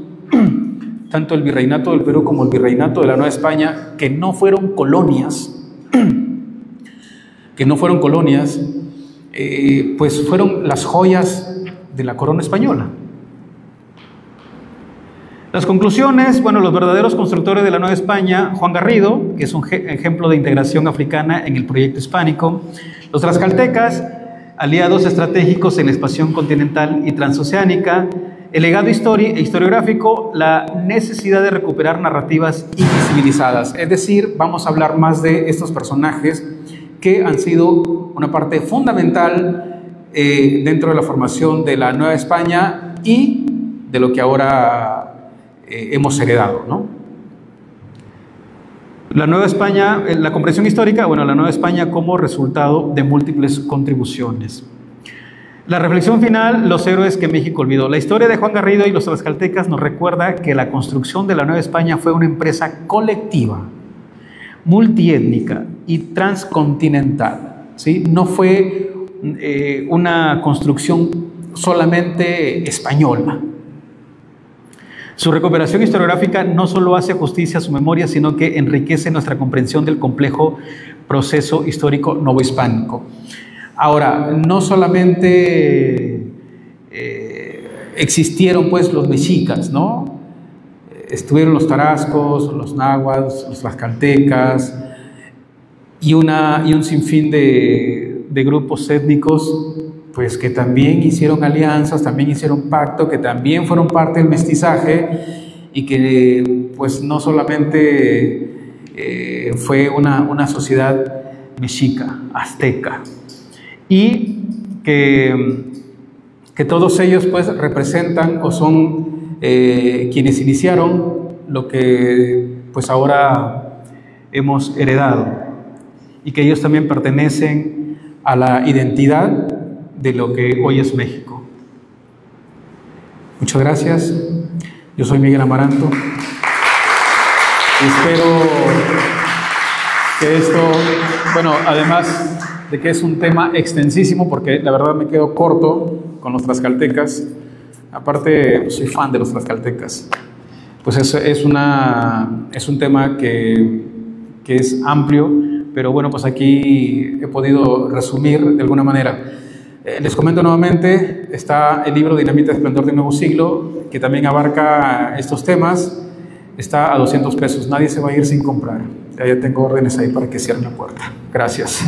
tanto el virreinato del Perú como el virreinato de la Nueva España, que no fueron colonias, pues fueron las joyas de la corona española. Las conclusiones, bueno, los verdaderos constructores de la Nueva España: Juan Garrido, que es un ejemplo de integración africana en el proyecto hispánico; los tlaxcaltecas, aliados estratégicos en la expansión continental y transoceánica; el legado historiográfico, la necesidad de recuperar narrativas invisibilizadas. Es decir, vamos a hablar más de estos personajes que han sido una parte fundamental dentro de la formación de la Nueva España y de lo que ahora hemos heredado, ¿no? La Nueva España, la comprensión histórica, bueno, la Nueva España como resultado de múltiples contribuciones. La reflexión final, los héroes que México olvidó. La historia de Juan Garrido y los tlaxcaltecas nos recuerda que la construcción de la Nueva España fue una empresa colectiva, multiétnica y transcontinental, ¿sí? No fue una construcción solamente española. Su recuperación historiográfica no solo hace justicia a su memoria, sino que enriquece nuestra comprensión del complejo proceso histórico novohispánico. Ahora, no solamente existieron pues los mexicas, ¿no? Estuvieron los tarascos, los náhuatl, los tlaxcaltecas y un sinfín de grupos étnicos pues que también hicieron alianzas, también hicieron pacto, que también fueron parte del mestizaje y que pues no solamente fue una sociedad mexica, azteca, y que todos ellos pues representan o son quienes iniciaron lo que pues ahora hemos heredado, y que ellos también pertenecen a la identidad de lo que hoy es México. Muchas gracias. Yo soy Miguel Amaranto. Espero que esto, bueno, además de que es un tema extensísimo, porque la verdad me quedo corto con los tlaxcaltecas, aparte soy fan de los tlaxcaltecas, pues es un tema que es amplio, pero bueno, pues aquí he podido resumir de alguna manera. Les comento nuevamente, está el libro Dinamita Esplendor del Nuevo Siglo, que también abarca estos temas, está a 200 pesos, nadie se va a ir sin comprar. Ya tengo órdenes ahí para que cierren la puerta. Gracias.